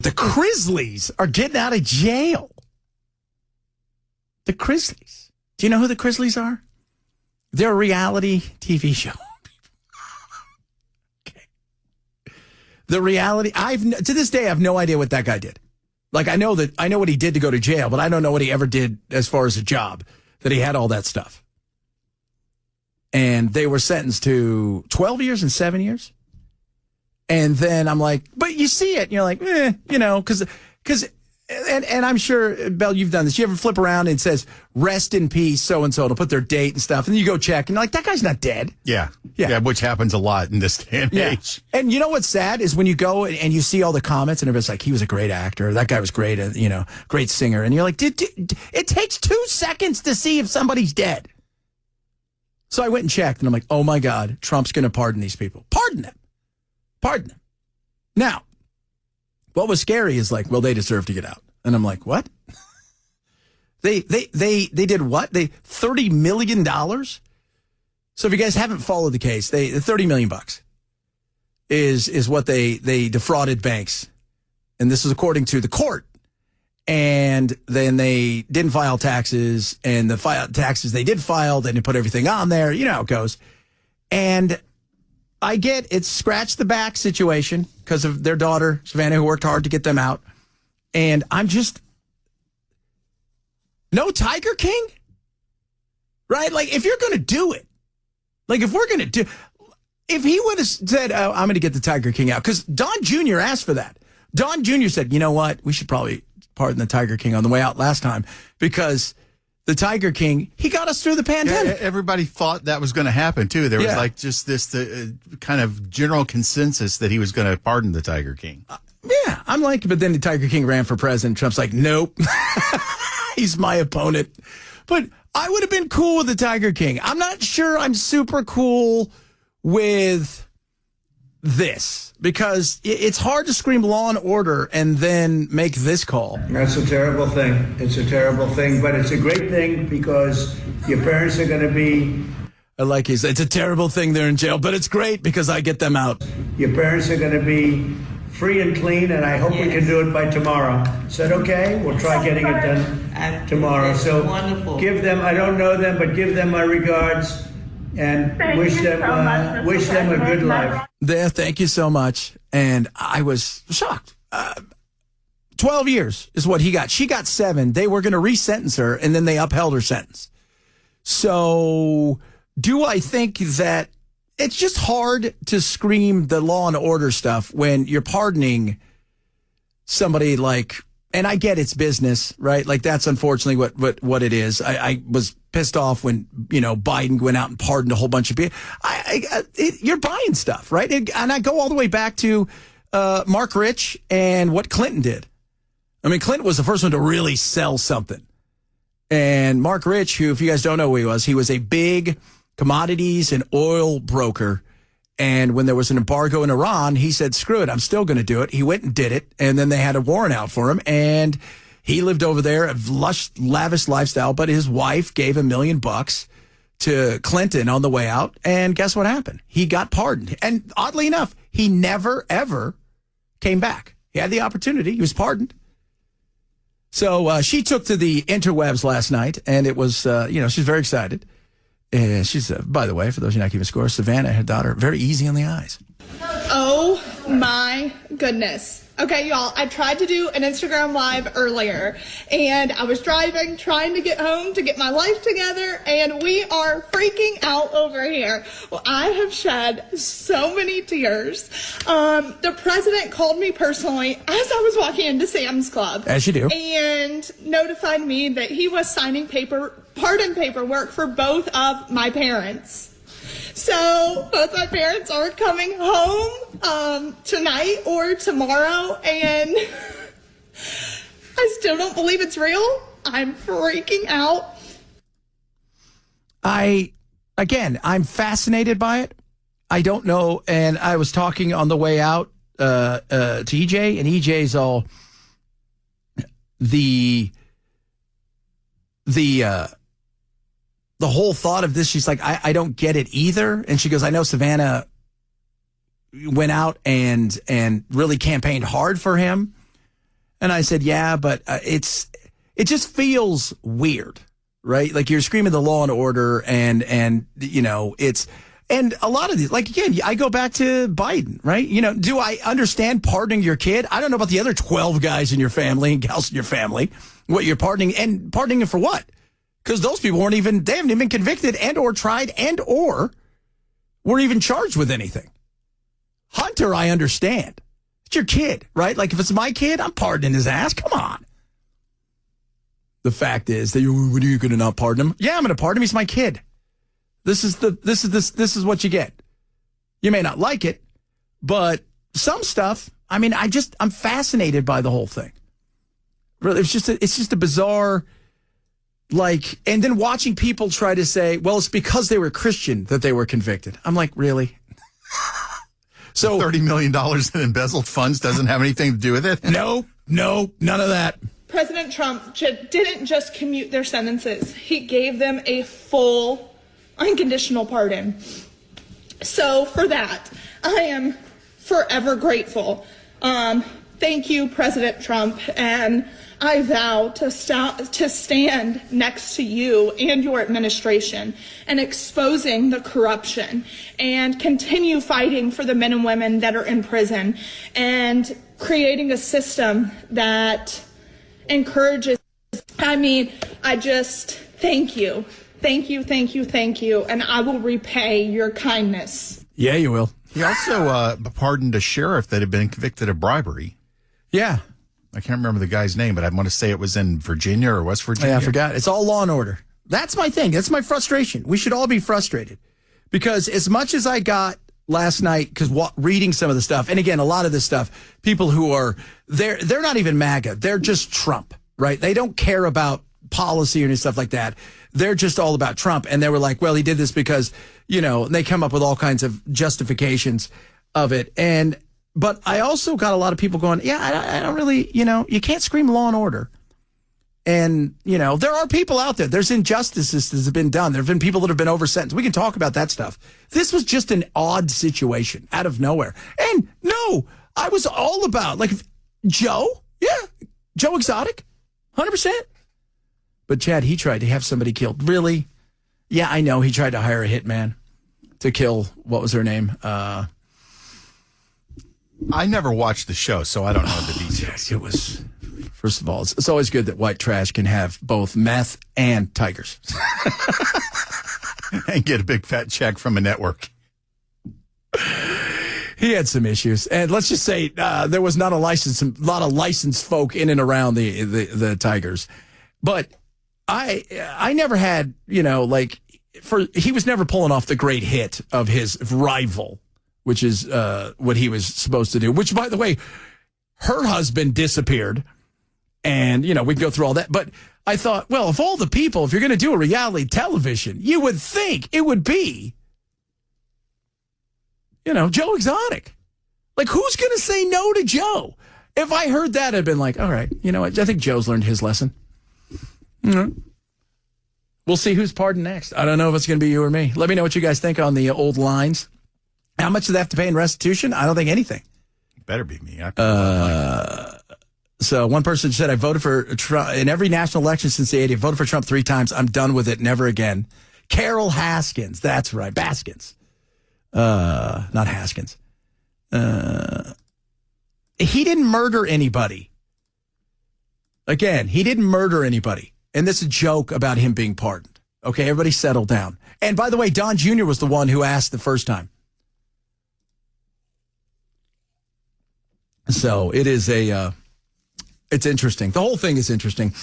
the Chrisleys are getting out of jail. The Chrisleys. Do you know who the Chrisleys are? They're a reality TV show. Okay. The reality, to this day, I have no idea what that guy did. Like, I know what he did to go to jail, but I don't know what he ever did as far as a job, that he had all that stuff. And they were sentenced to 12 years and 7 years. And then I'm like, but you see it, and you're like, because I'm sure, Belle, you've done this. You ever flip around and it says, rest in peace, so-and-so, to put their date and stuff. And then you go check, and you're like, that guy's not dead. Yeah, which happens a lot in this day and age. And you know what's sad is when you go and you see all the comments, and everybody's like, he was a great actor. That guy was great, great singer. And you're like, it takes 2 seconds to see if somebody's dead. So I went and checked, and I'm like, oh, my God, Trump's going to pardon these people. Pardon them. Now, what was scary is like, well, they deserve to get out. And I'm like, what? They did what? They $30 million? So if you guys haven't followed the case, the $30 million is what they defrauded banks. And this is according to the court. And then they didn't file taxes, and the taxes they did file, they didn't put everything on there. You know how it goes. And I get it's scratch the back situation because of their daughter, Savannah, who worked hard to get them out. And I'm just, no Tiger King? Right? Like, if you're going to do it, like, if he would have said, oh, I'm going to get the Tiger King out, because Don Jr. asked for that. Don Jr. said, you know what? We should probably pardon the Tiger King on the way out last time, because the Tiger King, he got us through the pandemic. Yeah, everybody thought that was going to happen, too. There was like just this kind of general consensus that he was going to pardon the Tiger King. Yeah, I'm like, but then the Tiger King ran for president. Trump's like, nope, he's my opponent. But I would have been cool with the Tiger King. I'm not sure I'm super cool with this, because it's hard to scream law and order and then make this call. That's a terrible thing. It's a terrible thing, but it's a great thing because your parents are going to be... I like it's a terrible thing they're in jail, but it's great because I get them out. Your parents are going to be free and clean, and I hope we can do it by tomorrow. Is that okay? We'll try getting it done tomorrow. So wonderful. Give them, I don't know them, but give them my regards and wish them a good life. There, thank you so much. And I was shocked. 12 years is what he got. She got 7. They were going to re-sentence her, and then they upheld her sentence. So do I think that it's just hard to scream the law and order stuff when you're pardoning somebody like, and I get it's business, right? Like, that's unfortunately what it is. I was pissed off when, Biden went out and pardoned a whole bunch of people. You're buying stuff, right? And I go all the way back to Mark Rich and what Clinton did. I mean, Clinton was the first one to really sell something. And Mark Rich, who, if you guys don't know who he was a big commodities and oil broker. And when there was an embargo in Iran, he said, screw it, I'm still going to do it. He went and did it. And then they had a warrant out for him. And he lived over there, a lush, lavish lifestyle. But his wife gave $1 million to Clinton on the way out. And guess what happened? He got pardoned. And oddly enough, he never, ever came back. He had the opportunity. He was pardoned. So she took to the interwebs last night. And it was, she's very excited. She's, by the way, for those of you not keeping score, Savannah, her daughter, very easy on the eyes. Oh my goodness. Okay, y'all, I tried to do an Instagram live earlier, and I was driving, trying to get home to get my life together, and we are freaking out over here. Well, I have shed so many tears. The president called me personally as I was walking into Sam's Club. As you do. And notified me that he was signing pardon paperwork for both of my parents. So both my parents are coming home tonight or tomorrow, and I still don't believe it's real. I'm freaking out. I'm fascinated by it. I don't know, and I was talking on the way out to EJ, and EJ's all the whole thought of this, she's like, I don't get it either. And she goes, I know Savannah went out and really campaigned hard for him. And I said, yeah, but it just feels weird, right? Like you're screaming the law and order and you know, and a lot of these, like, again, I go back to Biden, right? You know, do I understand pardoning your kid? I don't know about the other 12 guys in your family and gals in your family, what you're pardoning, and pardoning it for what? Because those people they haven't even been convicted and or tried and or were even charged with anything. Hunter, I understand. It's your kid, right? Like if it's my kid, I'm pardoning his ass. Come on. The fact is that what are you going to not pardon him? Yeah, I'm going to pardon him. He's my kid. This is what you get. You may not like it, but some stuff, I mean, I'm fascinated by the whole thing. Really, it's just a bizarre, like, and then watching people try to say, well, it's because they were Christian that they were convicted. I'm like, really? So $30 million in embezzled funds doesn't have anything to do with it? No, none of that. President Trump didn't just commute their sentences. He gave them a full unconditional pardon. So for that, I am forever grateful. Thank you, President Trump, and I vow to stand next to you and your administration and exposing the corruption and continue fighting for the men and women that are in prison and creating a system that encourages. I just thank you. Thank you, and I will repay your kindness. Yeah, you will. He also pardoned a sheriff that had been convicted of bribery. Yeah. I can't remember the guy's name, but I want to say it was in Virginia or West Virginia. Yeah, I forgot. It's all law and order. That's my thing. That's my frustration. We should all be frustrated. Because as much as I got last night, because reading some of the stuff, and again, a lot of this stuff, people who are, they're not even MAGA. They're just Trump, right? They don't care about policy or any stuff like that. They're just all about Trump. And they were like, well, he did this because, you know, they come up with all kinds of justifications of it. But I also got a lot of people going, yeah, I don't really, you know, you can't scream law and order. And, you know, there are people out there. There's injustices that have been done. There have been people that have been over-sentenced. We can talk about that stuff. This was just an odd situation out of nowhere. And no, I was all about, like, Joe Exotic, 100%. But Chad, he tried to have somebody killed. Really? Yeah, I know. He tried to hire a hitman to kill, what was her name? I never watched the show, so I don't know the details. It was, first of all, it's always good that white trash can have both meth and tigers. And get a big fat check from a network. He had some issues. And let's just say there was not a lot of licensed folk in and around the tigers. But I never had, you know, like, he was never pulling off the great hit of his rival, which is what he was supposed to do, which, by the way, her husband disappeared. And, you know, we can go through all that. But I thought, well, of all the people, if you're going to do a reality television, you would think it would be, you know, Joe Exotic. Like, who's going to say no to Joe? If I heard that, I'd been like, all right, you know what? I think Joe's learned his lesson. Mm-hmm. We'll see who's pardoned next. I don't know if it's going to be you or me. Let me know what you guys think on the old lines. How much do they have to pay in restitution? I don't think anything. Better be me. So one person said, I voted for Trump in every national election since the 80s. I voted for Trump 3 times. I'm done with it. Never again. Carol Haskins. That's right. Baskins. Not Haskins. He didn't murder anybody. Again, he didn't murder anybody. And this is a joke about him being pardoned. Okay, everybody settle down. And by the way, Don Jr. was the one who asked the first time. So it is it's interesting. The whole thing is interesting.